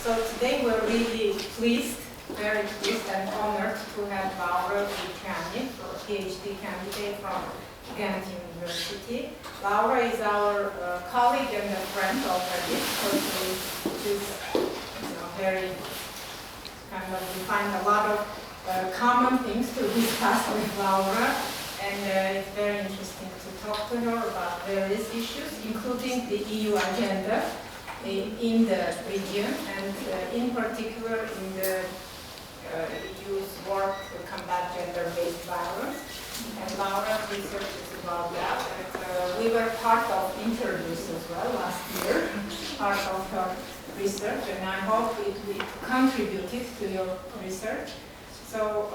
So today we're really pleased, very pleased and honored to have Laura Luciani, a PhD candidate from Ghent University. Laura is our colleague and a friend already, so she's very kind of, we find a lot of common things to discuss with Laura, and it's very interesting to talk to her about various issues, including the EU agenda in the region, and in particular in the EU's work to combat gender-based violence. And Laura's research is about that. And we were part of interviews as well last year, part of her research, and I hope it contributed to your research. So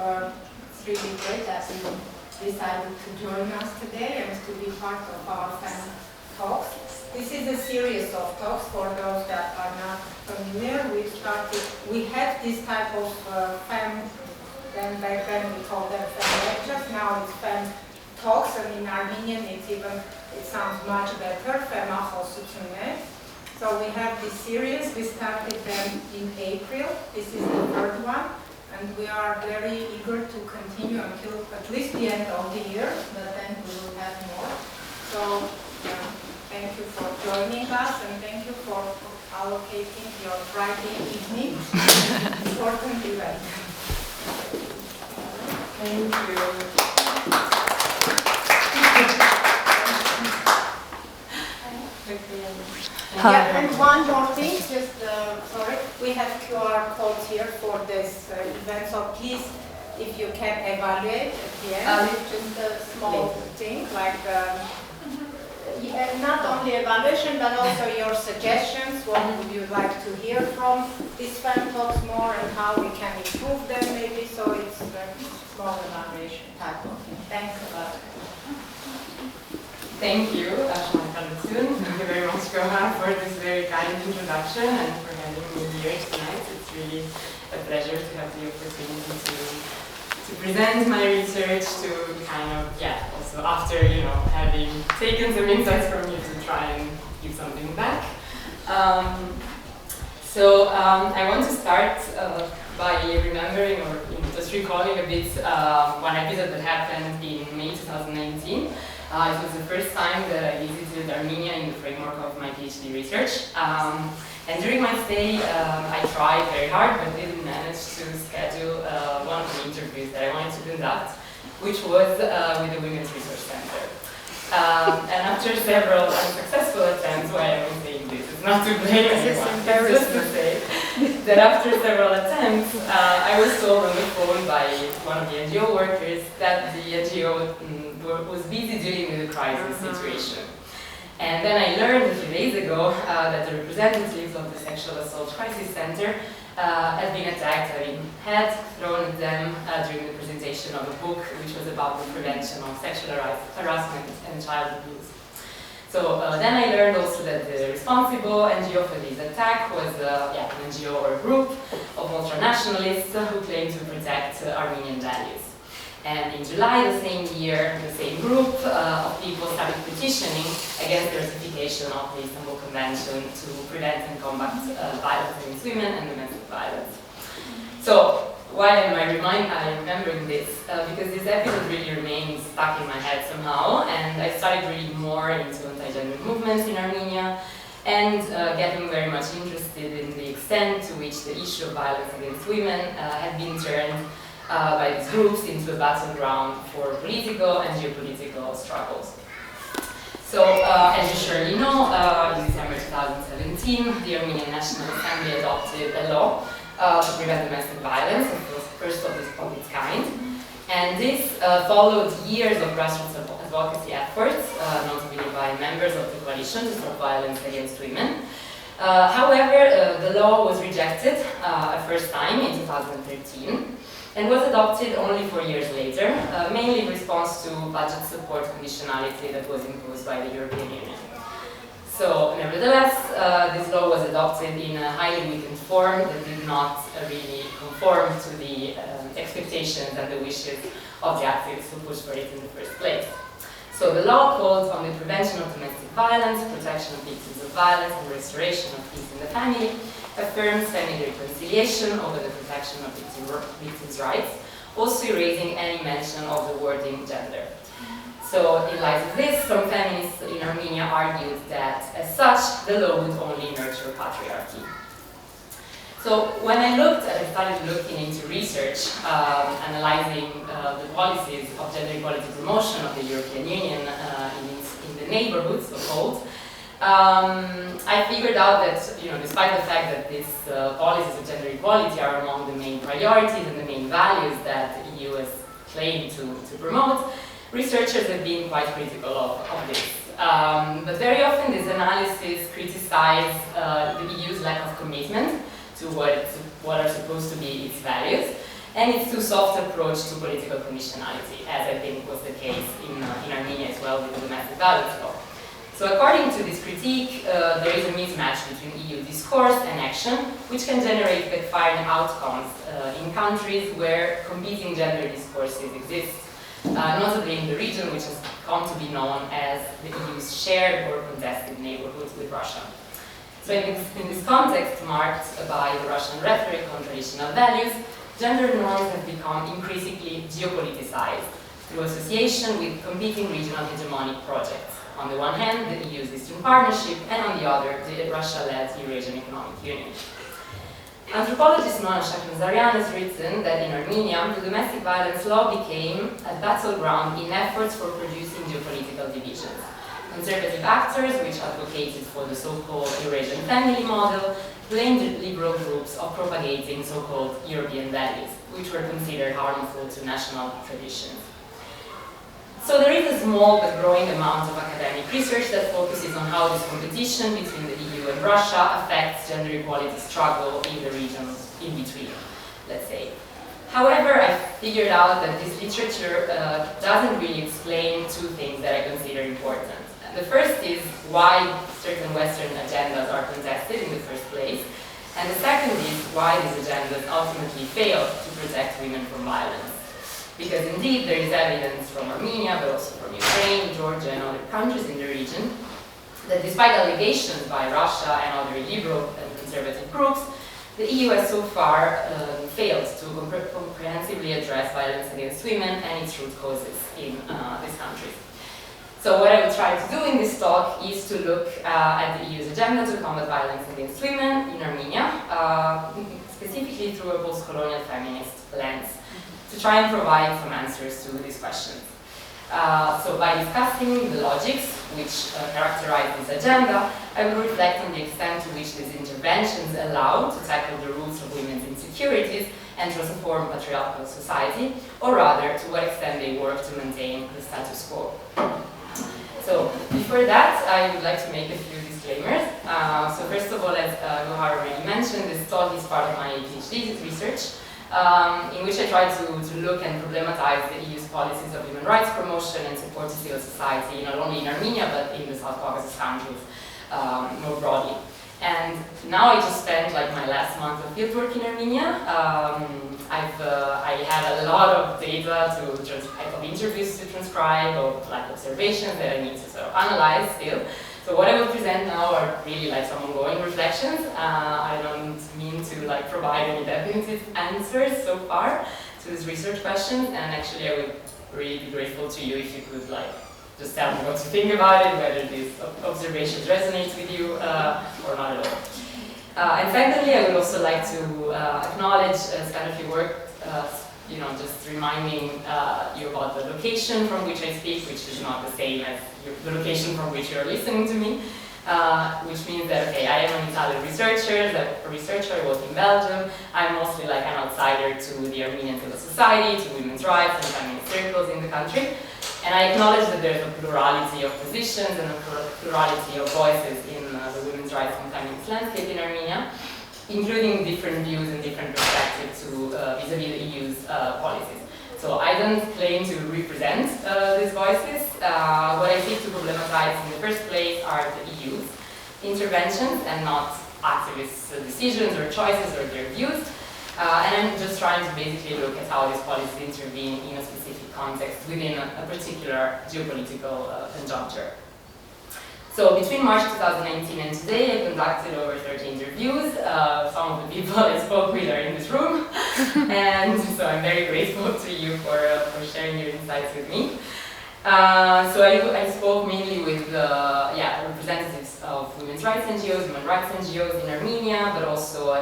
it's really great that you decided to join us today and to be part of our FemTalks. This is a series of talks for those that are not familiar. We had this type of then back then we called them Fem lectures, now it's FemTalks, and in Armenian it sounds much better, Fema. So we have this series, we started them in April, this is the third one, and we are very eager to continue until at least the end of the year, but then we will have more. So thank you for joining us, and thank you for allocating your Friday evening important event. Thank you. Yeah, and one more thing, just sorry, we have QR codes here for this event, so please, if you can evaluate at the end, it's just a small thing, like not only evaluation, but also your suggestions, what would you like to hear from these FemTalks more, and how we can improve them maybe, so it's a small evaluation type of thing. Thanks a lot. Thank you, Laura Luciani. Thank you very much, Goha, for this very kind introduction and for having me here tonight. It's really a pleasure to have the opportunity to present my research, to kind of, also after, having taken some insights from you, to try and give something back. So I want to start by remembering, or just recalling a bit one episode that happened in May 2019. It was the first time that I visited Armenia in the framework of my PhD research. And during my stay, I tried very hard, but didn't manage to schedule one of the interviews that I wanted to conduct, which was with the Women's Resource Center. And after several unsuccessful attempts, why I'm saying this, it's not to blame anyone, it's just to say that after several attempts, I was told on the phone by one of the NGO workers that the NGO was busy dealing with a crisis situation. And then I learned a few days ago that the representatives of the Sexual Assault Crisis Center had been attacked, had thrown at them during the presentation of a book which was about the prevention of sexual harassment and child abuse. So then I learned also that the responsible NGO for this attack was an NGO or a group of ultranationalists who claimed to protect Armenian values. And in July the same year, the same group of people started petitioning against the ratification of the Istanbul Convention to prevent and combat violence against women and domestic violence. So why am I remembering this? Because this episode really remains stuck in my head somehow, and I started reading more into anti-gender movements in Armenia, and getting very much interested in the extent to which the issue of violence against women had been turned by these groups into a battleground for political and geopolitical struggles. So, as you surely know, in December 2017, the Armenian National Assembly adopted a law to prevent domestic violence. It was the first of its kind. And this followed years of grassroots advocacy efforts, notably by members of the coalition to stop violence against women. However, the law was rejected a first time in 2013. And was adopted only 4 years later, mainly in response to budget support conditionality that was imposed by the European Union. So, nevertheless, this law was adopted in a highly weakened form that did not really conform to the expectations and the wishes of the activists who pushed for it in the first place. So the law called on the prevention of domestic violence, protection of victims of violence, and restoration of peace in the family, affirms family reconciliation over the protection of victims' rights, also erasing any mention of the wording gender. So in light of this, some feminists in Armenia argued that, as such, the law would only nurture patriarchy. So when I started looking into research, analyzing the policies of gender equality promotion of the European Union in the neighbourhood, so-called, I figured out that, despite the fact that these policies of gender equality are among the main priorities and the main values that the EU has claimed to promote, researchers have been quite critical of this. But very often this analysis criticizes the EU's lack of commitment to what are supposed to be its values, and its too soft approach to political conditionality, as I think was the case in Armenia as well with the domestic violence law. So according to this critique, there is a mismatch between EU discourse and action, which can generate backfiring outcomes in countries where competing gender discourses exist, notably in the region which has come to be known as the EU's shared or contested neighbourhood with Russia. So in this context, marked by the Russian rhetoric on traditional values, gender norms have become increasingly geopoliticized through association with competing regional hegemonic projects. On the one hand, the EU's Eastern Partnership, and on the other, the Russia-led Eurasian Economic Union. Anthropologist Nona Shakhnazarian has written that in Armenia, the domestic violence law became a battleground in efforts for producing geopolitical divisions. Conservative actors, which advocated for the so-called Eurasian family model, blamed liberal groups of propagating so-called European values, which were considered harmful to national traditions. So there is a small but growing amount of academic research that focuses on how this competition between the EU and Russia affects gender equality struggle in the regions in between, let's say. However, I figured out that this literature doesn't really explain two things that I consider important. The first is why certain Western agendas are contested in the first place, and the second is why these agendas ultimately fail to protect women from violence. Because indeed there is evidence from Armenia, but also from Ukraine, Georgia, and other countries in the region, that despite allegations by Russia and other liberal and conservative groups, the EU has so far failed to comprehensively address violence against women and its root causes in these countries. So what I will try to do in this talk is to look at the EU's agenda to combat violence against women in Armenia, specifically through a post-colonial-feminist lens, to try and provide some answers to these questions. So by discussing the logics which characterize this agenda, I will reflect on the extent to which these interventions allow to tackle the roots of women's insecurities and transform patriarchal society, or rather, to what extent they work to maintain the status quo. So before that, I would like to make a few disclaimers. So first of all, as Laura already mentioned, this talk is part of my PhD research, in which I try to look and problematize the EU's policies of human rights promotion and support to civil society, not only in Armenia, but in the South Caucasus countries more broadly. And now I just spent like my last month of fieldwork in Armenia. I have a lot of data of interviews to transcribe, of like observations that I need to sort of analyze still. So what I will present now are really like some ongoing reflections. I don't mean to like provide any definitive answers so far to these research questions, and actually I would really be grateful to you if you could like just tell me what you think about it, whether these observations resonate with you or not at all. And secondly, I would also like to acknowledge, as kind of your work, just reminding you about the location from which I speak, which is not the same as the location from which you're listening to me, which means that, okay, I am an Italian researcher, I work in Belgium. I'm mostly like an outsider to the Armenian civil society, to women's rights and feminist circles in the country. And I acknowledge that there's a plurality of positions and a plurality of voices in the women's rights and feminist landscape in Armenia, including different views and different perspectives vis-a-vis the EU's policies. So I don't claim to represent these voices. What I seek to problematize in the first place are the EU's interventions and not activists' decisions or choices or their views. And I'm just trying to basically look at how these policies intervene in a specific context within a particular geopolitical conjuncture. So between March 2019 and today, I conducted over 30 interviews. Some of the people I spoke with are in this room. And so I'm very grateful to you for sharing your insights with me. So I spoke mainly with representatives of women's rights NGOs, human rights NGOs in Armenia, but also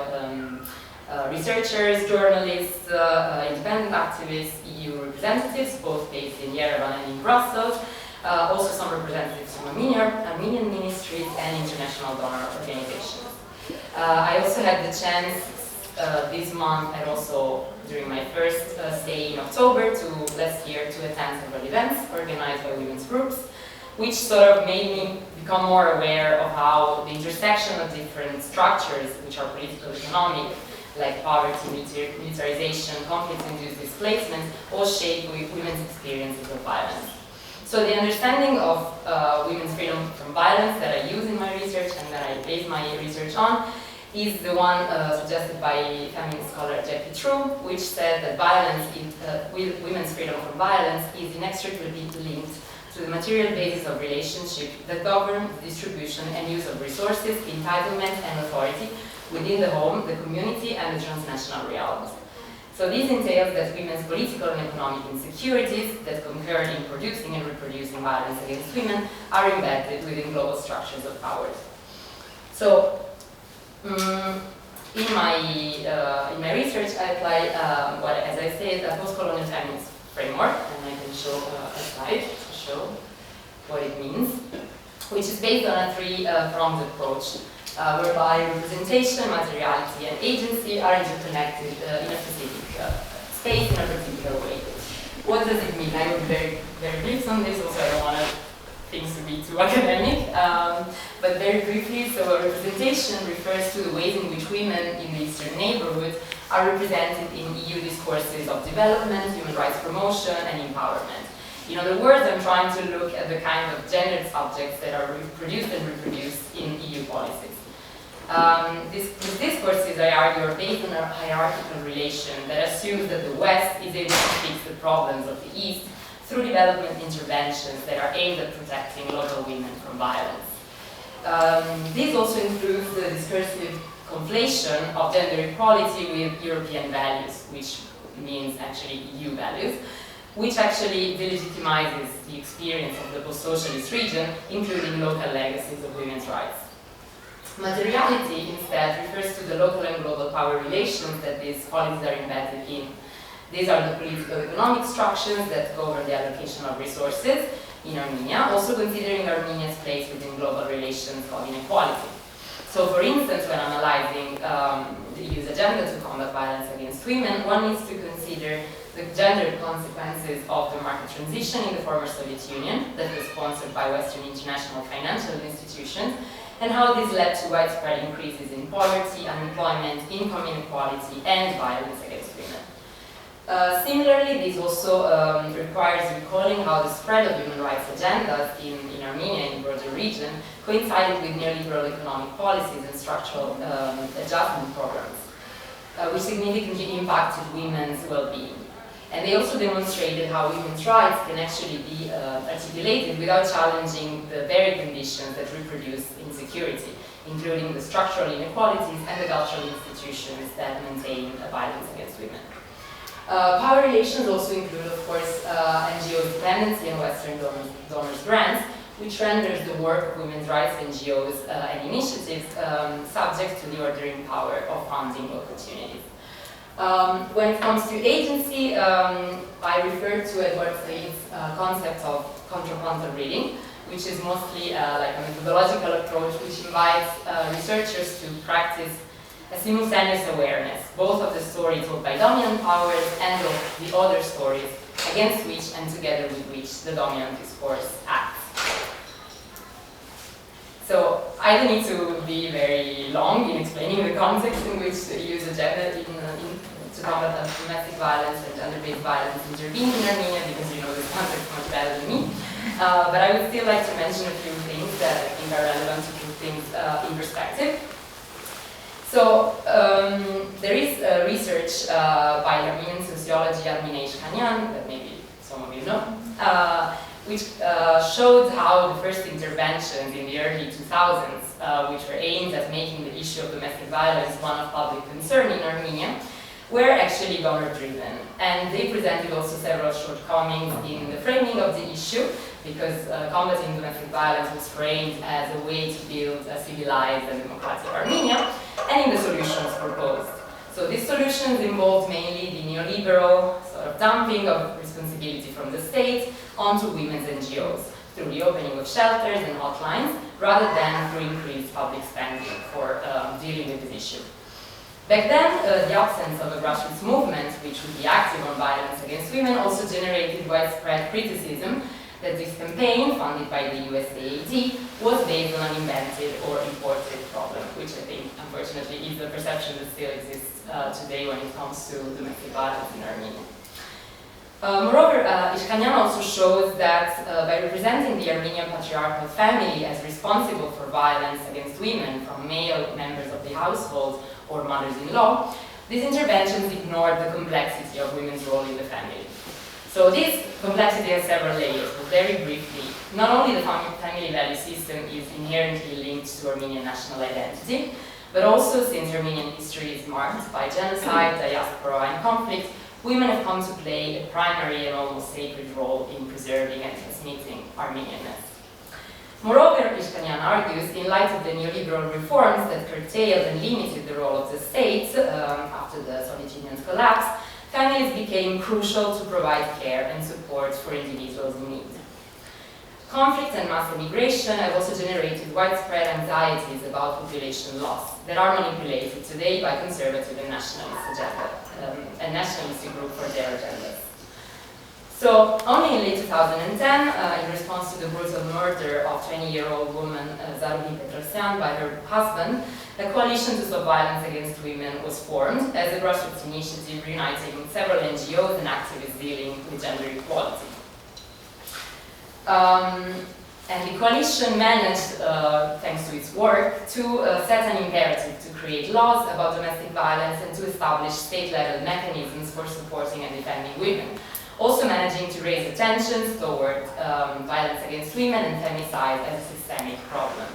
researchers, journalists, independent activists, EU representatives, both based in Yerevan and in Brussels. Also some representatives from Armenian ministries and international donor organizations. I also had the chance this month and also during my first stay in October last year to attend several events organized by women's groups, which sort of made me become more aware of how the intersection of different structures, which are political, economic, like poverty, militarization, conflict-induced displacement, all shape women's experiences of violence. So the understanding of women's freedom from violence that I use in my research and that I base my research on is the one suggested by feminist scholar Jackie True, which said that women's freedom from violence is inextricably linked to the material basis of relationship that govern the distribution and use of resources, entitlement and authority within the home, the community and the transnational realms. So this entails that women's political and economic insecurities that concur in producing and reproducing violence against women are embedded within global structures of power. So in my research, I apply as I said, a postcolonial-feminist framework, and I can show a slide to show what it means, which is based on a three-pronged approach, whereby representation, materiality, and agency are interconnected in a specific space in a particular way. What does it mean? I will be very, very brief on this. Also, I don't want things to be too academic, but very briefly. So, representation refers to the ways in which women in the Eastern neighbourhood are represented in EU discourses of development, human rights promotion, and empowerment. In other words, I'm trying to look at the kind of gendered subjects that are produced and reproduced in EU policies. These discourses, I argue, are based on a hierarchical relation that assumes that the West is able to fix the problems of the East through development interventions that are aimed at protecting local women from violence. This also includes the discursive conflation of gender equality with European values, which means actually EU values, which actually delegitimizes the experience of the post-socialist region, including local legacies of women's rights. Materiality, instead, refers to the local and global power relations that these policies are embedded in. These are the political economic structures that govern the allocation of resources in Armenia, also considering Armenia's place within global relations of inequality. So, for instance, when analyzing the EU's agenda to combat violence against women, one needs to consider the gendered consequences of the market transition in the former Soviet Union that was sponsored by Western international financial institutions, and how this led to widespread increases in poverty, unemployment, income inequality, and violence against women. Similarly, this also requires recalling how the spread of human rights agendas in Armenia and the broader region coincided with neoliberal economic policies and structural adjustment programs, which significantly impacted women's well-being. And they also demonstrated how women's rights can actually be articulated without challenging the very conditions that reproduce insecurity, including the structural inequalities and the cultural institutions that maintain violence against women. Power relations also include, of course, NGO dependency and Western donors' grants, which renders the work of women's rights NGOs and initiatives subject to the ordering power of funding opportunities. When it comes to agency, I refer to Edward Said's concept of contrapuntal reading, which is mostly like a methodological approach which invites researchers to practice a simultaneous awareness, both of the story told by dominant powers and of the other stories against which and together with which the dominant discourse acts. So I don't need to be very long in explaining the context in which the EU's agenda to combat domestic violence and gender-based violence intervened in Armenia, because you know this context much better than me. But I would still like to mention a few things that I think are relevant to put things in perspective. So there is research by Armenian sociologist Armenia Ishkanyan, that maybe some of you know, which showed how the first interventions in the early 2000s, which were aimed at making the issue of domestic violence one of public concern in Armenia, were actually donor-driven. And they presented also several shortcomings in the framing of the issue, because combating domestic violence was framed as a way to build a civilized and democratic Armenia, and in the solutions proposed. So these solutions involved mainly the neoliberal sort of dumping of responsibility from the state onto women's NGOs through the opening of shelters and hotlines, rather than through increased public spending for dealing with this issue. Back then, the absence of a grassroots movement which would be active on violence against women also generated widespread criticism that this campaign, funded by the USAID, was based on an invented or imported problem, which I think, unfortunately, is the perception that still exists today when it comes to domestic violence in Armenia. Moreover, Ishkanyan also shows that by representing the Armenian patriarchal family as responsible for violence against women from male members of the household or mothers-in-law, these interventions ignored the complexity of women's role in the family. So this complexity has several layers, but very briefly, not only the family value system is inherently linked to Armenian national identity, but also since Armenian history is marked by genocide, diaspora, and conflict, women have come to play a primary and almost sacred role in preserving and transmitting Armenianness. Moreover, Ishkanyan argues, in light of the neoliberal reforms that curtailed and limited the role of the state after the Soviet Union's collapse, families became crucial to provide care and support for individuals in need. Conflict and mass immigration have also generated widespread anxieties about population loss that are manipulated today by conservative and nationalist a nationalist group for their agendas. So, only in late 2010, in response to the brutal murder of 20-year-old woman Zaruhi Petrosyan by her husband, a coalition to stop violence against women was formed as a grassroots initiative uniting several NGOs and activists dealing with gender equality. And the coalition managed, thanks to its work, to set an imperative to create laws about domestic violence and to establish state-level mechanisms for supporting and defending women, also managing to raise attention toward violence against women and femicide as a systemic problem.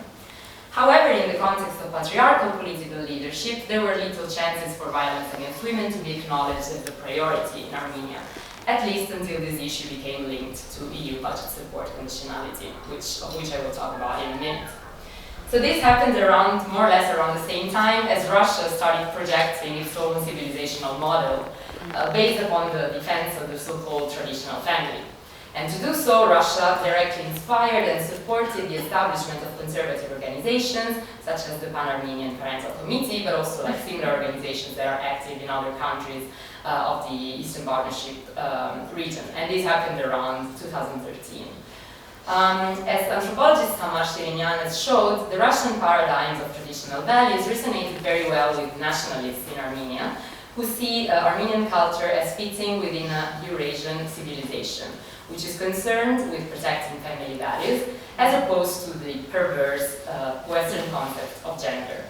However, in the context of patriarchal political leadership, there were little chances for violence against women to be acknowledged as a priority in Armenia, at least until this issue became linked to EU budget support conditionality, of which I will talk about in a minute. So this happened more or less around the same time as Russia started projecting its own civilizational model based upon the defense of the so-called traditional family. And to do so, Russia directly inspired and supported the establishment of conservative organizations, such as the Pan-Armenian Parental Committee, but also like similar organizations that are active in other countries of the Eastern Partnership region. And this happened around 2013. As anthropologist Tamar Shirinyan has showed, the Russian paradigms of traditional values resonated very well with nationalists in Armenia, who see Armenian culture as fitting within a Eurasian civilization, which is concerned with protecting family values, as opposed to the perverse Western concept of gender.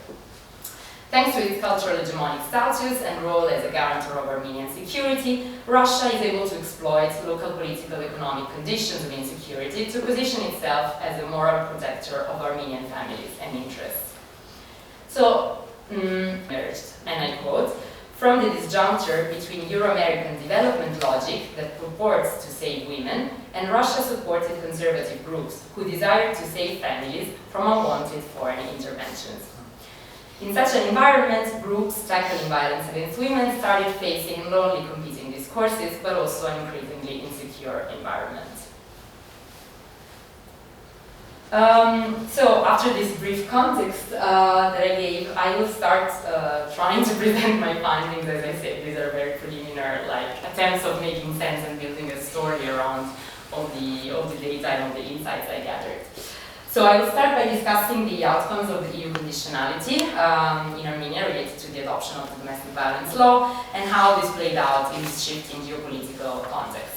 Thanks to its cultural hegemonic status and role as a guarantor of Armenian security, Russia is able to exploit local political economic conditions of insecurity to position itself as a moral protector of Armenian families and interests. So, emerged, and I quote, "From the disjuncture between Euro-American development logic that purports to save women and Russia-supported conservative groups who desire to save families from unwanted foreign interventions. In such an environment, groups tackling violence against women started facing not only competing discourses, but also an increasingly insecure environment." So after this brief context that I gave, I will start trying to present my findings. As I said, these are very preliminary, like attempts of making sense and building a story around all the data and all the insights I gathered. So I will start by discussing the outcomes of the EU conditionality in Armenia related to the adoption of the domestic violence law and how this played out in this shifting geopolitical context.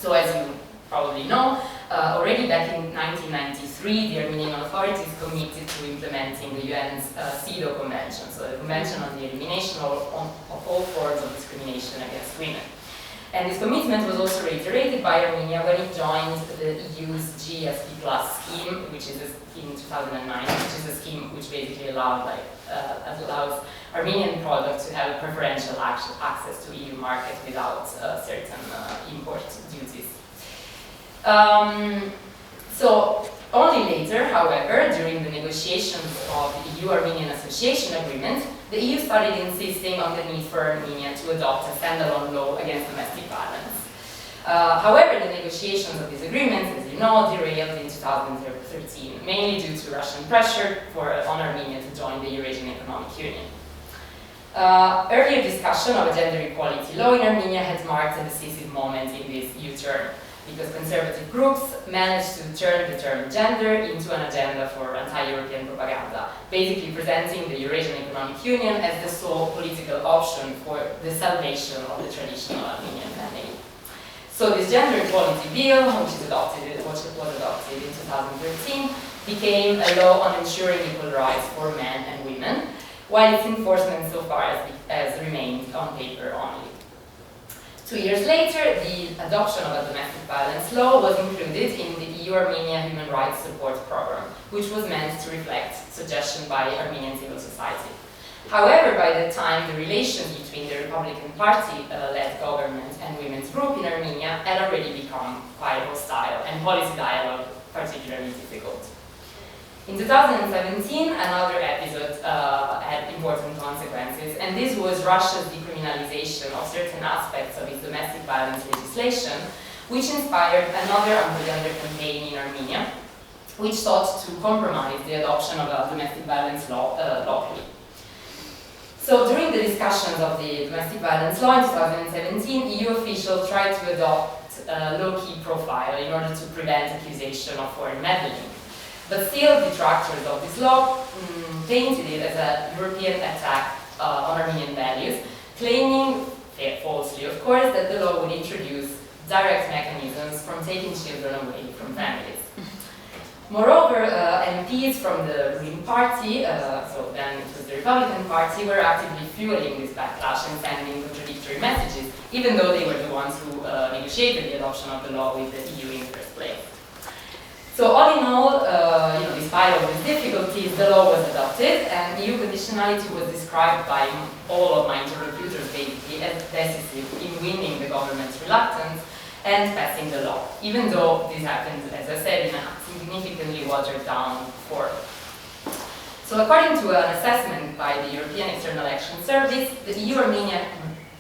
So as you probably know, already back in 1993, the Armenian authorities committed to implementing the UN's CEDAW Convention, so the Convention on the Elimination of all forms of discrimination against women. And this commitment was also reiterated by Armenia when it joined the EU's GSP Plus scheme, which is in 2009, which is a scheme which basically allows Armenian products to have preferential access to EU market without certain import duties. So only later, however, during the negotiations of the EU-Armenian Association Agreement, the EU started insisting on the need for Armenia to adopt a standalone law against domestic violence. However, the negotiations of these agreements, as you know, derailed in 2013, mainly due to Russian pressure on Armenia to join the Eurasian Economic Union. Earlier discussion of a gender equality law in Armenia had marked a decisive moment in this U-turn, because conservative groups managed to turn the term gender into an agenda for anti-European propaganda, basically presenting the Eurasian Economic Union as the sole political option for the salvation of the traditional Armenian family. So this gender equality bill, which was adopted in 2013, became a law on ensuring equal rights for men and women, while its enforcement so far has remained on paper only. 2 years later, the adoption of a domestic violence law was included in the EU-Armenia Human Rights Support Program, which was meant to reflect suggestion by Armenian civil society. However, by that time, the relations between the Republican Party-led government and women's group in Armenia had already become quite hostile, and policy dialogue particularly difficult. In 2017, another episode had important consequences, and this was Russia's decriminalization of certain aspects of its domestic violence legislation, which inspired another propaganda campaign in Armenia, which sought to compromise the adoption of a domestic violence law locally. So during the discussions of the domestic violence law in 2017, EU officials tried to adopt a low-key profile in order to prevent accusation of foreign meddling. But still, detractors of this law painted it as a European attack on Armenian values, claiming, falsely of course, that the law would introduce direct mechanisms from taking children away from families. Moreover, MPs from the ruling party, so then it was the Republican Party, were actively fueling this backlash and sending contradictory messages, even though they were the ones who negotiated the adoption of the law with the EU in the first place. So all in all, despite all these difficulties, the law was adopted, and EU conditionality was described by all of my interlocutors basically as decisive in winning the government's reluctance and passing the law, even though this happened, as I said, in a significantly watered down form. So according to an assessment by the European External Action Service, the EU-Armenia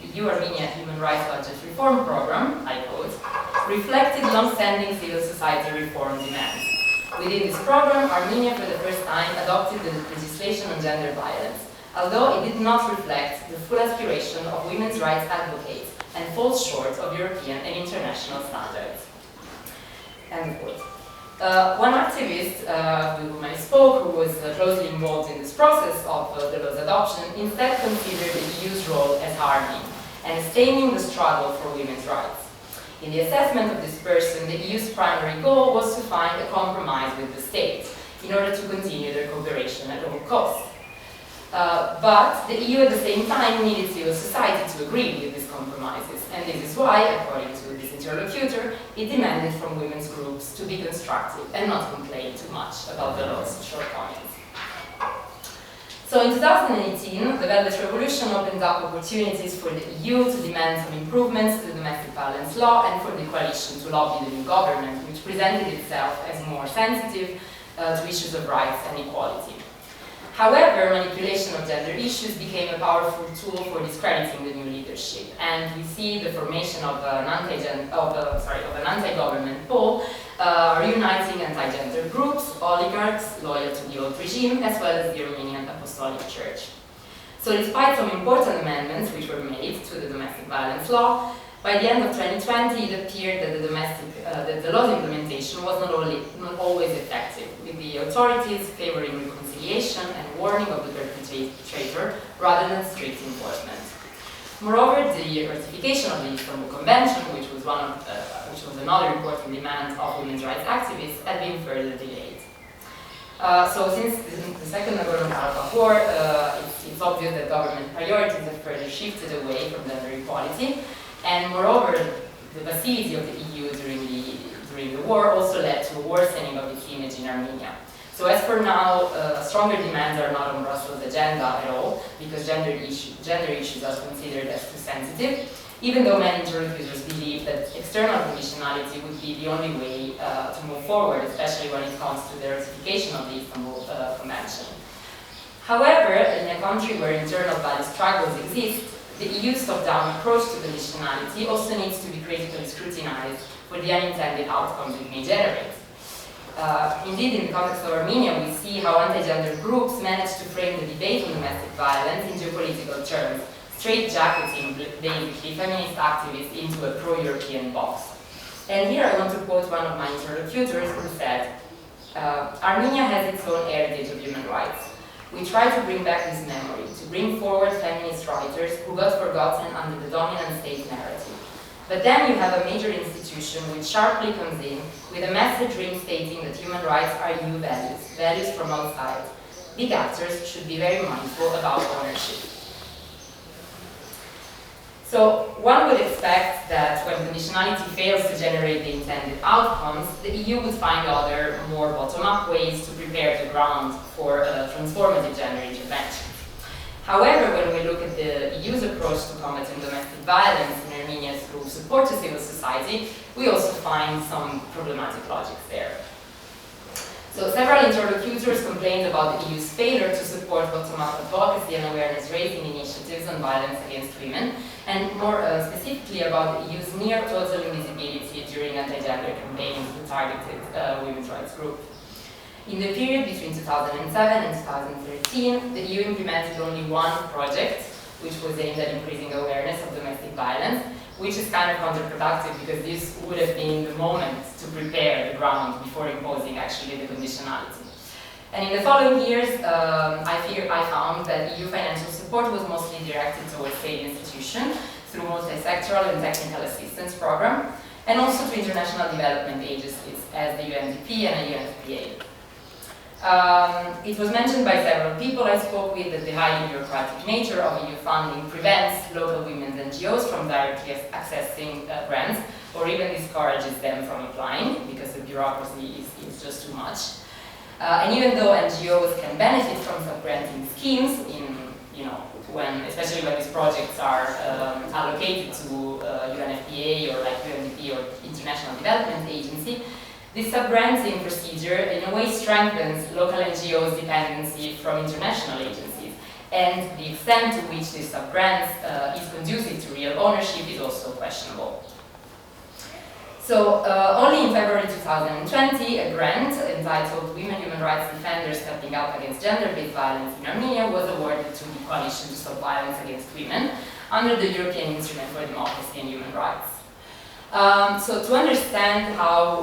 Human Rights Budget Reform Program, I quote, reflected long-standing civil society reform demands. Within this program, Armenia for the first time adopted the legislation on gender violence, although it did not reflect the full aspiration of women's rights advocates and falls short of European and international standards. End quote. One activist with whom I spoke, who was closely involved in this process of the law's adoption, instead considered the EU's role as harming and staining the struggle for women's rights. In the assessment of this person, the EU's primary goal was to find a compromise with the state in order to continue their cooperation at all costs. But the EU at the same time needed civil society to agree with these compromises, and this is why, according to this interlocutor, it demanded from women's groups to be constructive and not complain too much about the law's shortcomings. So in 2018, the Velvet Revolution opened up opportunities for the EU to demand some improvements to the domestic violence law and for the coalition to lobby the new government, which presented itself as more sensitive to issues of rights and equality. However, manipulation of gender issues became a powerful tool for discrediting the new leadership, and we see the formation of an anti-government pole reuniting anti-gender groups, oligarchs loyal to the old regime, as well as the Armenian Apostolic Church. So despite some important amendments which were made to the domestic violence law, by the end of 2020 it appeared that the law's implementation was not always effective, with the authorities favoring reconciliation and warning of the perpetrator rather than strict enforcement. Moreover, the ratification of the Istanbul Convention, which was another important demand of women's rights activists, had been further delayed. So since the Second Nagorno-Karabakh War, it's obvious that government priorities have further shifted away from gender equality, And moreover, the passivity of the EU during the war also led to a worsening of its image in Armenia. So as for now, stronger demands are not on Brussels' agenda at all, because gender issues are considered as too sensitive, even though many interlocutors believe that external conditionality would be the only way to move forward, especially when it comes to the ratification of the Istanbul Convention. However, in a country where internal value struggles exist, the EU's top-down approach to conditionality also needs to be critically scrutinized for the unintended outcomes it may generate. Indeed, in the context of Armenia, we see how anti-gender groups manage to frame the debate on domestic violence in geopolitical terms, straight-jacketing basically feminist activists into a pro-European box. And here I want to quote one of my interlocutors who said, Armenia has its own heritage of human rights. We try to bring back this memory, to bring forward feminist writers who got forgotten under the dominant state narrative. But then you have a major institution which sharply comes in with a message reinstating that human rights are EU values, values from outside. Big actors should be very mindful about ownership. So one would expect that when conditionality fails to generate the intended outcomes, the EU would find other, more bottom-up ways to prepare the ground for transformative gender intervention. However, when we look at the EU's approach to combating domestic violence in Armenia through support to civil society, we also find some problematic logics there. So several interlocutors complained about the EU's failure to support bottom-up advocacy and awareness-raising initiatives on violence against women, and more specifically about the EU's near-total invisibility during anti-gender campaigns with targeted women's rights groups. In the period between 2007 and 2013, the EU implemented only one project, which was aimed at increasing awareness of domestic violence, which is kind of counterproductive because this would have been the moment to prepare the ground before imposing actually the conditionality. And in the following years, I found that EU financial support was mostly directed towards state institutions through multi-sectoral and technical assistance program, and also to international development agencies as the UNDP and the UNFPA. It was mentioned by several people I spoke with that the highly bureaucratic nature of EU funding prevents local women's NGOs from directly accessing grants, or even discourages them from applying because the bureaucracy is just too much. And even though NGOs can benefit from sub-granting schemes, especially when these projects are allocated to UNFPA or like UNDP or International Development Agency, this sub-granting procedure in a way strengthens local NGOs' dependency from international agencies, and the extent to which this sub-grant is conducive to real ownership is also questionable. So only in February 2020, a grant entitled Women Human Rights Defenders Stepping Up Against Gender-Based Violence in Armenia was awarded to the Coalition to Stop Violence Against Women under the European Instrument for Democracy and Human Rights. So to understand how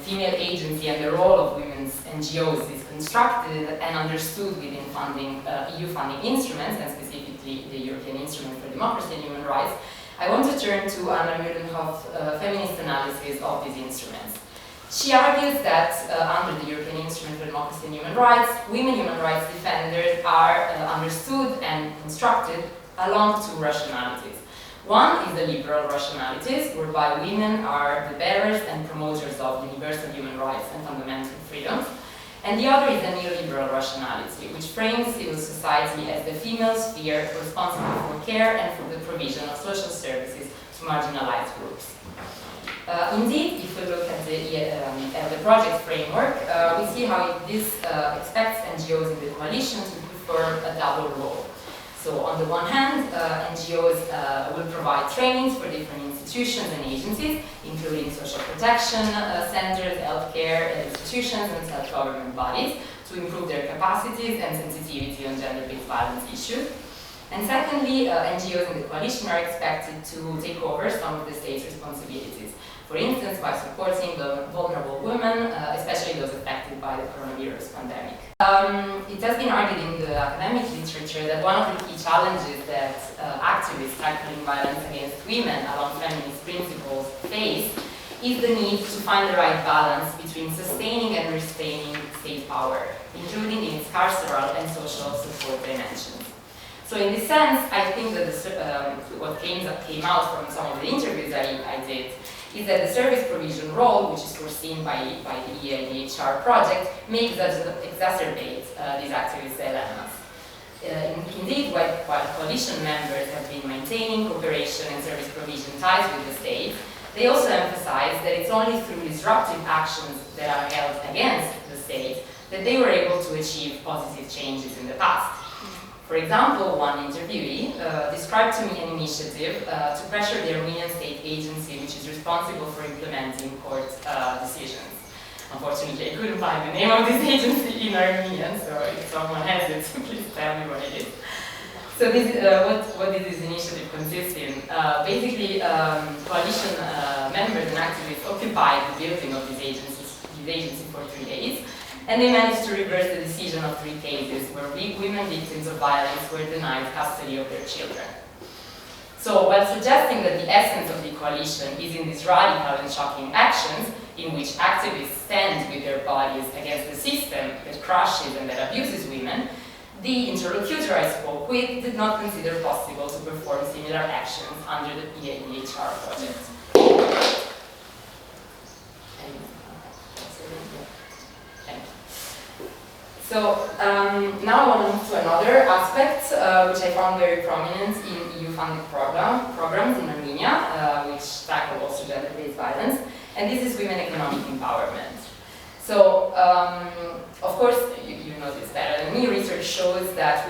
female agency and the role of women's NGOs is constructed and understood within EU funding instruments, and specifically the European Instrument for Democracy and Human Rights, I want to turn to Anna Mühlenhoff's feminist analysis of these instruments. She argues that under the European Instrument for Democracy and Human Rights, women human rights defenders are understood and constructed along two rationalities. One is the liberal rationalities, whereby women are the bearers and promoters of universal human rights and fundamental freedoms. And the other is the neoliberal rationality, which frames civil society as the female sphere responsible for care and for the provision of social services to marginalized groups. Indeed, if we look at the project framework, we see how this expects NGOs in the coalition to perform a double role. So on the one hand, NGOs will provide trainings for different institutions and agencies, including social protection centers, healthcare institutions, and self-government bodies, to improve their capacities and sensitivity on gender-based violence issues. And secondly, NGOs in the coalition are expected to take over some of the state's responsibilities. For instance, by supporting the vulnerable women, especially those affected by the coronavirus pandemic. It has been argued in the academic literature that one of the key challenges that activists tackling violence against women along feminist principles face is the need to find the right balance between sustaining and restraining state power, including in its carceral and social support dimensions. So in this sense, I think that what came out from some of the interviews I did is that the service provision role, which is foreseen by the EIDHR project, may exacerbate these activist dilemmas. Indeed, while coalition members have been maintaining cooperation and service provision ties with the state, they also emphasize that it's only through disruptive actions that are held against the state that they were able to achieve positive changes in the past. For example, one interviewee described to me an initiative to pressure the Armenian state agency, which is responsible for implementing court decisions. Unfortunately, I couldn't find the name of this agency in Armenian, so if someone has it, please tell me what it is. So this, what did this initiative consist in? Basically, coalition members and activists occupied the building of this agency for 3 days, and they managed to reverse the decision of 3 cases where women victims of violence were denied custody of their children. So, while suggesting that the essence of the coalition is in these radical and shocking actions, in which activists stand with their bodies against the system that crushes and that abuses women, the interlocutor I spoke with did not consider possible to perform similar actions under the EIDHR project. So now I want to move to another aspect which I found very prominent in EU-funded programs in Armenia, which tackle also gender-based violence, and this is women economic empowerment. So, of course, you know this better than me, research shows that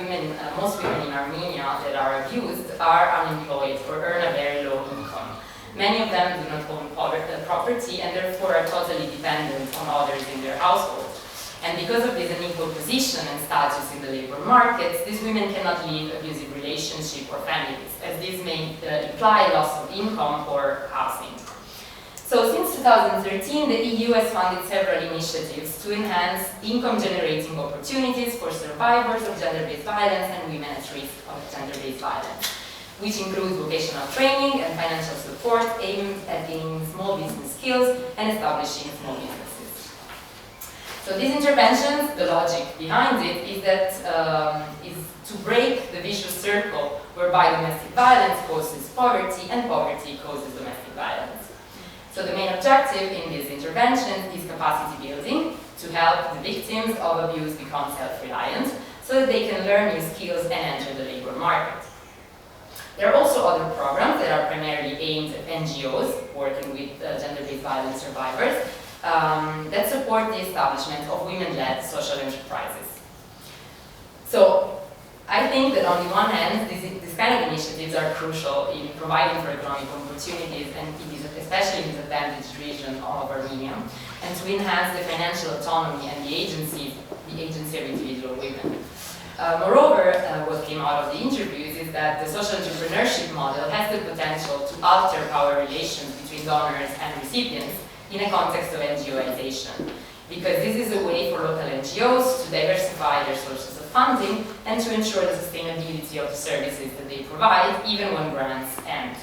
most women in Armenia that are abused are unemployed or earn a very low income. Many of them do not own property and therefore are totally dependent on others in their household. And because of this unequal position and status in the labor markets, these women cannot leave abusive relationships or families, as this may imply loss of income or housing. So since 2013, the EU has funded several initiatives to enhance income-generating opportunities for survivors of gender-based violence and women at risk of gender-based violence, which includes vocational training and financial support aimed at gaining small business skills and establishing small businesses. So these interventions, the logic behind it is that is to break the vicious circle whereby domestic violence causes poverty and poverty causes domestic violence. So the main objective in these interventions is capacity building to help the victims of abuse become self-reliant so that they can learn new skills and enter the labor market. There are also other programs that are primarily aimed at NGOs working with gender-based violence survivors that support the establishment of women-led social enterprises. So I think that on the one hand, these kind of initiatives are crucial in providing for economic opportunities, and especially in the disadvantaged region of Armenia, and to enhance the financial autonomy and the agency of individual women. Moreover, what came out of the interviews is that the social entrepreneurship model has the potential to alter power relations between donors and recipients in a context of NGOization, because this is a way for local NGOs to diversify their sources of funding and to ensure the sustainability of the services that they provide, even when grants end.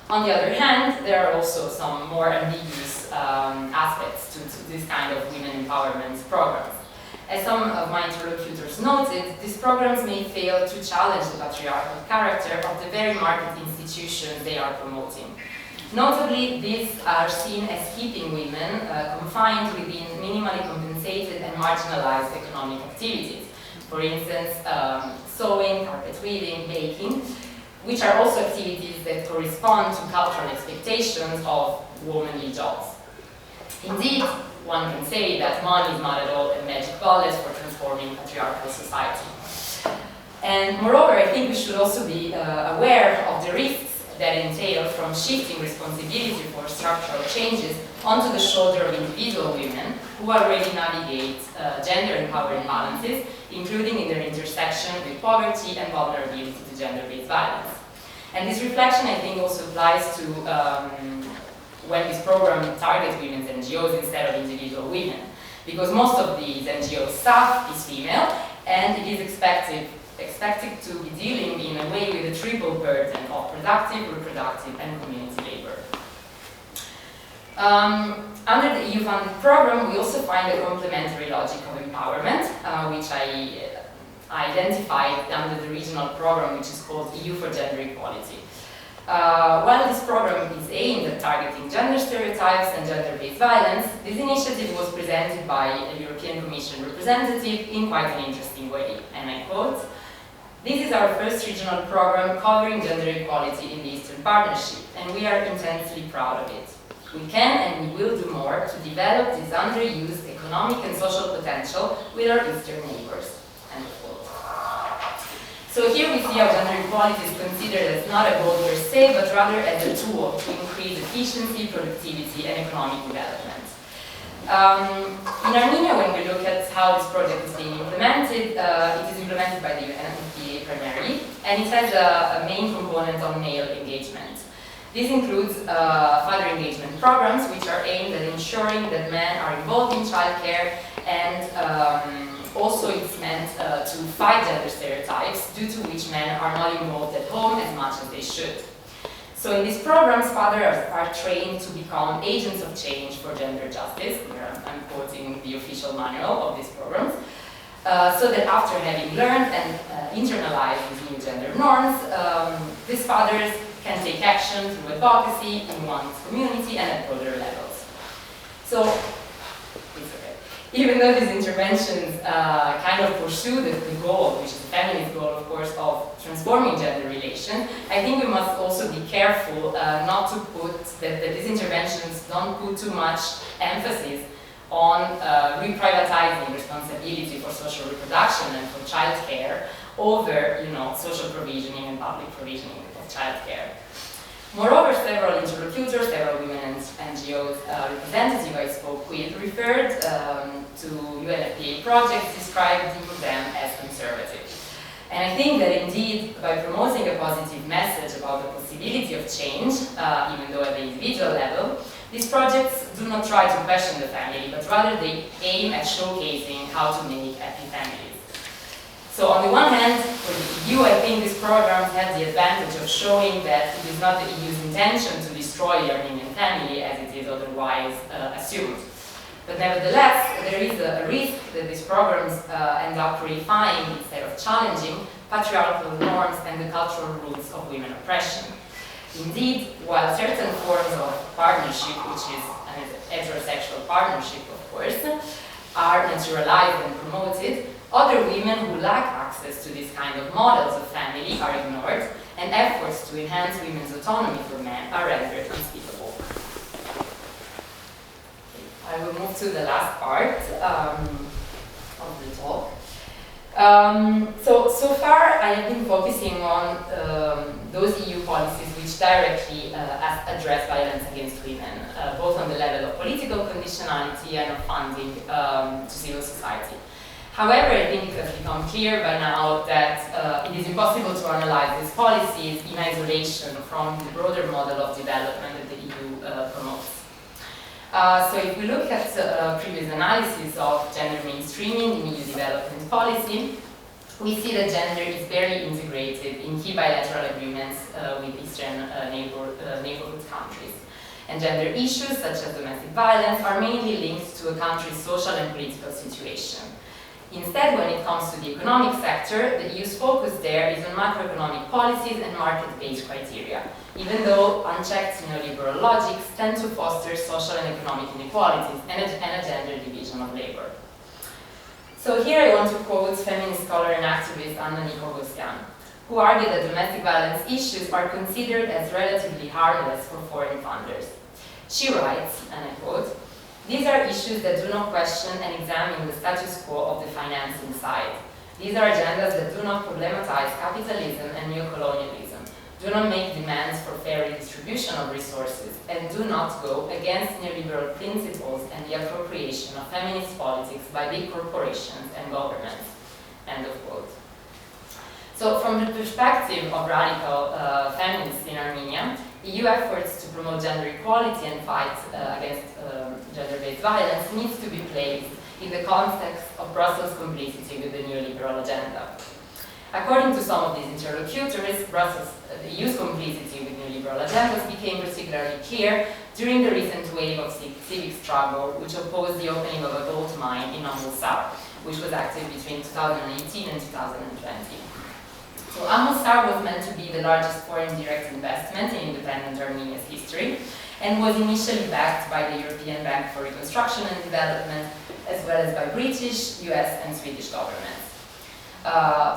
On the other hand, there are also some more ambiguous aspects to this kind of women empowerment programs. As some of my interlocutors noted, these programs may fail to challenge the patriarchal character of the very market institutions they are promoting. Notably, these are seen as keeping women confined within minimally compensated and marginalized economic activities. For instance, sewing, carpet weaving, baking, which are also activities that correspond to cultural expectations of womanly jobs. Indeed, one can say that money is not at all a magic bullet for transforming patriarchal society. And moreover, I think we should also be aware of the risks that entail from shifting responsibility for structural changes onto the shoulder of individual women who already navigate gender and power imbalances, including in their intersection with poverty and vulnerability to gender-based violence. And this reflection, I think, also applies to when this program targets women's NGOs instead of individual women, because most of these NGO staff is female, and it is expected to be dealing in a way with a triple burden of productive, reproductive, and community labor. Under the EU-funded program, we also find a complementary logic of empowerment, which I identified under the regional program, which is called EU for Gender Equality. While this program is aimed at targeting gender stereotypes and gender-based violence, this initiative was presented by a European Commission representative in quite an interesting way, and I quote, "This is our first regional program covering gender equality in the Eastern Partnership, and we are intensely proud of it. We can and we will do more to develop this underused economic and social potential with our Eastern neighbors." End of quote. So here we see how gender equality is considered as not a goal per se, but rather as a tool to increase efficiency, productivity, and economic development. In Armenia, when we look at how this project is being implemented, it is implemented by the UNFPA primarily, and it has a main component on male engagement. This includes father engagement programs, which are aimed at ensuring that men are involved in childcare, and also it's meant to fight gender stereotypes due to which men are not involved at home as much as they should. So in these programs, fathers are trained to become agents of change for gender justice. Here I'm quoting the official manual of these programs. So that after having learned and internalized these new gender norms, these fathers can take action through advocacy in one's community and at broader levels. So, even though these interventions kind of pursue the goal, which is the feminist goal, of course, of transforming gender relations, I think we must also be careful not to put, that these interventions don't put too much emphasis on reprivatizing responsibility for social reproduction and for childcare over, social provisioning and public provisioning of childcare. Moreover, several interlocutors, several women and NGOs representatives I spoke with referred to UNFPA projects describing them as conservative. And I think that indeed, by promoting a positive message about the possibility of change, even though at the individual level, these projects do not try to question the family, but rather they aim at showcasing how to make happy families. So on the one hand, for the EU, I think these programs have the advantage of showing that it is not the EU's intention to destroy the Armenian family as it is otherwise assumed. But nevertheless, there is a risk that these programs end up reifying instead of challenging patriarchal norms and the cultural roots of women oppression. Indeed, while certain forms of partnership, which is an heterosexual partnership, of course, are naturalized and promoted, other women who lack access to these kind of models of family are ignored, and efforts to enhance women's autonomy for men are rendered unspeakable. I will move to the last part of the talk. So far, I have been focusing on those EU policies which directly address violence against women, both on the level of political conditionality and of funding to civil society. However, I think it has become clear by now that it is impossible to analyze these policies in isolation from the broader model of development that the EU promotes. So if we look at previous analysis of gender mainstreaming in EU development policy, we see that gender is very integrated in key bilateral agreements with Eastern neighbourhood countries. And gender issues such as domestic violence are mainly linked to a country's social and political situation. Instead, when it comes to the economic sector, the EU's focus there is on macroeconomic policies and market-based criteria, even though unchecked neoliberal logics tend to foster social and economic inequalities and a gender division of labor. So here I want to quote feminist scholar and activist Anna Nicogosyan, who argued that domestic violence issues are considered as relatively harmless for foreign funders. She writes, and I quote, "These are issues that do not question and examine the status quo of the financing side. These are agendas that do not problematize capitalism and neocolonialism, do not make demands for fair redistribution of resources, and do not go against neoliberal principles and the appropriation of feminist politics by big corporations and governments." End of quote. So from the perspective of radical feminists in Armenia, EU efforts to promote gender equality and fight against gender-based violence needs to be placed in the context of Brussels' complicity with the neoliberal agenda. According to some of these interlocutors, the EU's complicity with neoliberal agendas became particularly clear during the recent wave of civic struggle, which opposed the opening of a gold mine in Amul South, which was active between 2018 and 2020. So Amulsar was meant to be the largest foreign direct investment in independent Armenia's history, and was initially backed by the European Bank for Reconstruction and Development, as well as by British, US, and Swedish governments.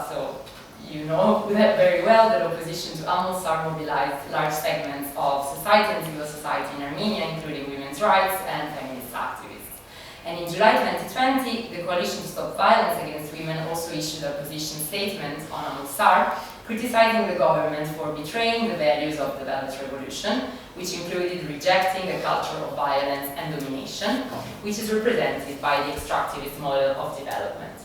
So you know that very well that opposition to Amulsar mobilized large segments of society and civil society in Armenia, including women's rights and feminist activists. And in July 2020, the Coalition to Stop Violence Against Women also issued a position statement on Amulsar, criticizing the government for betraying the values of the Velvet Revolution, which included rejecting a culture of violence and domination, which is represented by the extractivist model of development.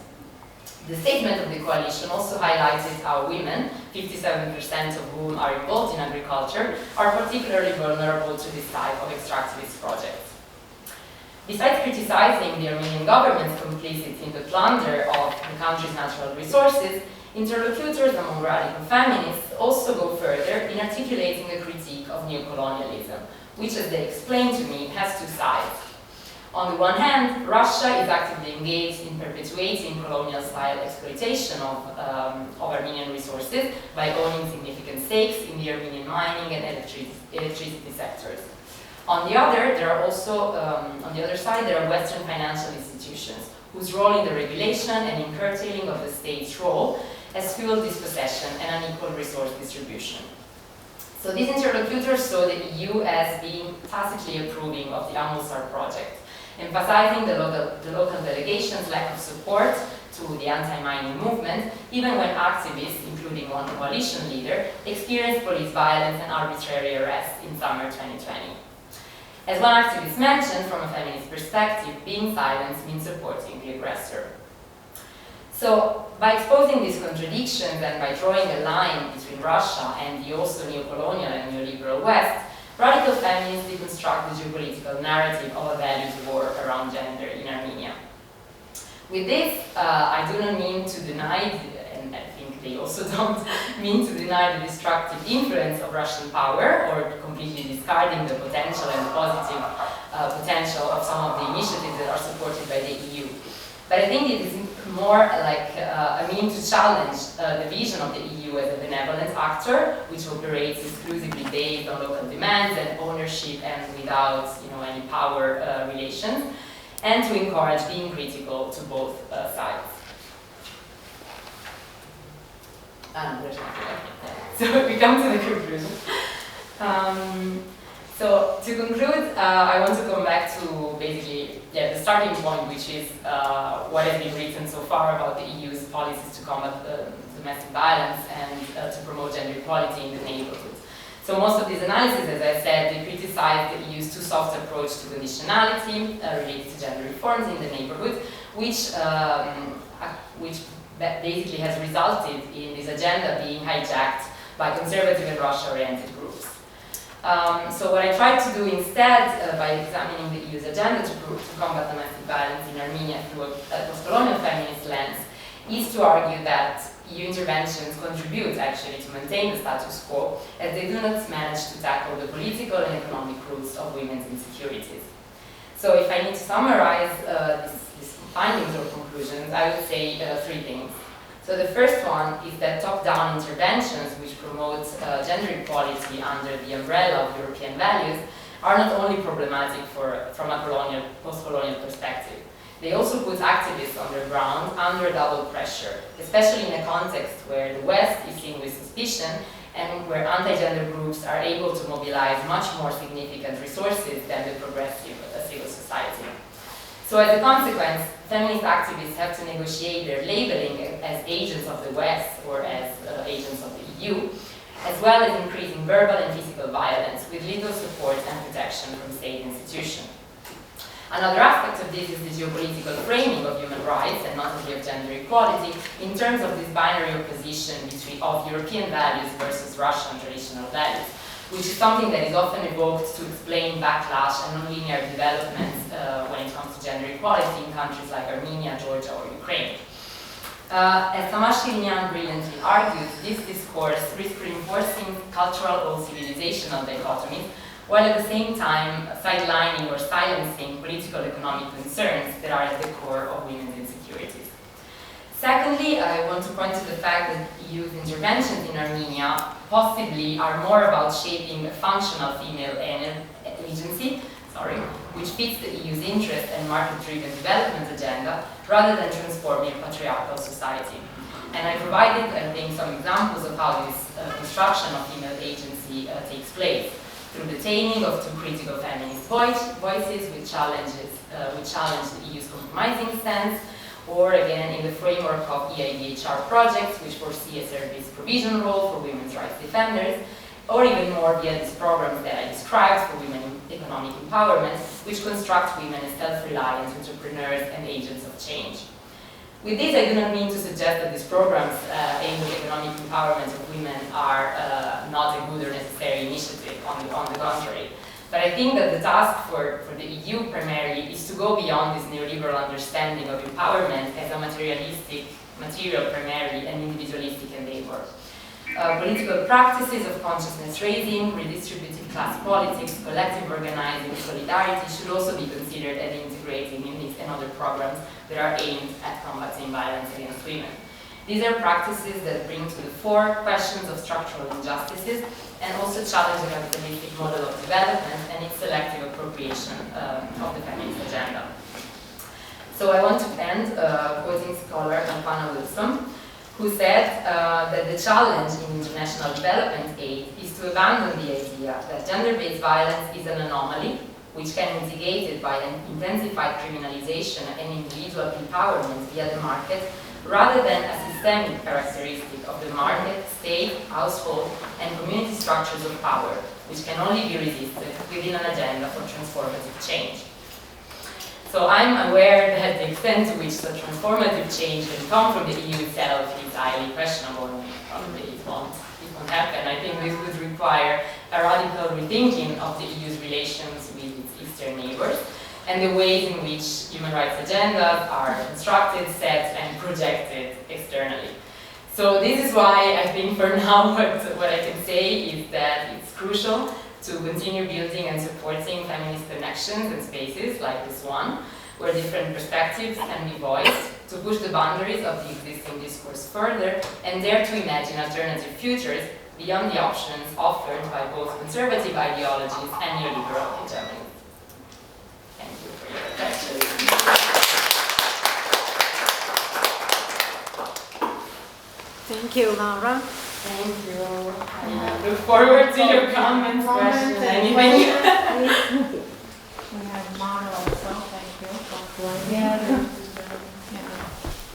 The statement of the coalition also highlighted how women, 57% of whom are involved in agriculture, are particularly vulnerable to this type of extractivist projects. Besides criticizing the Armenian government's complicity in the plunder of the country's natural resources, interlocutors among radical feminists also go further in articulating a critique of neocolonialism, which, as they explained to me, has two sides. On the one hand, Russia is actively engaged in perpetuating colonial-style exploitation of Armenian resources by owning significant stakes in the Armenian mining and electricity sectors. On the other, on the other side, there are Western financial institutions whose role in the regulation and in curtailing of the state's role has fueled dispossession and unequal resource distribution. So these interlocutors saw the EU as being tacitly approving of the Amulsar project, emphasizing the local delegation's lack of support to the anti-mining movement, even when activists, including one coalition leader, experienced police violence and arbitrary arrests in summer 2020. As one activist mentioned, from a feminist perspective, being silent means supporting the aggressor. So, by exposing these contradictions and by drawing a line between Russia and the also neo-colonial and neoliberal West, radical feminists deconstruct the geopolitical narrative of a values war around gender in Armenia. With this, I do not mean to deny, and I think they also don't mean to deny the destructive influence of Russian power, or completely discarding the potential and the positive potential of some of the initiatives that are supported by the EU. But I think it is more like a mean to challenge the vision of the EU as a benevolent actor, which operates exclusively based on local demands and ownership and without any power relations, and to encourage being critical to both sides. So we come to the conclusion. So to conclude, I want to come back to basically the starting point, which is what has been written so far about the EU's policies to combat domestic violence and to promote gender equality in the neighbourhood. So most of these analyses, as I said, they criticize the EU's too soft approach to conditionality related to gender reforms in the neighbourhood, which basically has resulted in this agenda being hijacked by conservative and Russia-oriented groups. So what I tried to do instead, by examining the EU's agenda to combat domestic violence in Armenia through a postcolonial feminist lens, is to argue that EU interventions contribute actually to maintain the status quo, as they do not manage to tackle the political and economic roots of women's insecurities. So if I need to summarize these findings or conclusions, I would say three things. So the first one is that top-down interventions which promote gender equality under the umbrella of European values are not only problematic from a post-colonial perspective. They also put activists on the ground under double pressure, especially in a context where the West is seen with suspicion and where anti-gender groups are able to mobilize much more significant resources than the progressive civil society. So as a consequence, feminist activists have to negotiate their labeling as agents of the West or as agents of the EU, as well as increasing verbal and physical violence with little support and protection from state institutions. Another aspect of this is the geopolitical framing of human rights and not only of gender equality in terms of this binary opposition of European values versus Russian traditional values, which is something that is often evoked to explain backlash and nonlinear developments when it comes to gender equality in countries like Armenia, Georgia, or Ukraine. As Tamas Shirinian brilliantly argued, this discourse risks reinforcing cultural or civilizational dichotomies, while at the same time sidelining or silencing political economic concerns that are at the core of women's insecurities. Secondly, I want to point to the fact that EU's interventions in Armenia possibly are more about shaping a functional female agency, which fits the EU's interest and market-driven development agenda, rather than transforming a patriarchal society. And I provided, I think, some examples of how this construction of female agency takes place, through the taming of two critical feminist voices which challenge the EU's compromising stance, or again in the framework of EIDHR projects which foresee a service provision role for women's rights defenders, or even more via these programs that I described for women in economic empowerment, which construct women as self-reliant entrepreneurs and agents of change. With this, I do not mean to suggest that these programs aimed at economic empowerment of women are not a good or necessary initiative, on the contrary. But I think that the task for the EU primarily is to go beyond this neoliberal understanding of empowerment as a material primarily and individualistic endeavor. Political practices of consciousness raising, redistributive class politics, collective organizing, solidarity should also be considered and integrated in these and other programs that are aimed at combating violence against women. These are practices that bring to the fore questions of structural injustices and also challenge the capitalistic model of development and its selective appropriation of the feminist agenda. So I want to end quoting scholar Alpana Wilson, who said that the challenge in international development aid is to abandon the idea that gender-based violence is an anomaly, which can be mitigated by an intensified criminalization and individual empowerment via the market, rather than a systemic characteristic of the market, state, household, and community structures of power, which can only be resisted within an agenda for transformative change. So I'm aware that the extent to which the transformative change can come from the EU itself is highly questionable, and probably it won't happen. I think this would require a radical rethinking of the EU's relations with its eastern neighbors, and the ways in which human rights agendas are constructed, set, and projected externally. So this is why I think for now what I can say is that it's crucial to continue building and supporting feminist connections and spaces like this one, where different perspectives can be voiced, to push the boundaries of the existing discourse further, and dare to imagine alternative futures beyond the options offered by both conservative ideologies and neoliberal hegemony. Thank you for your attention. Thank you, Laura. Thank you. I look forward to your comments, questions, anything. We have Mara also. Thank you.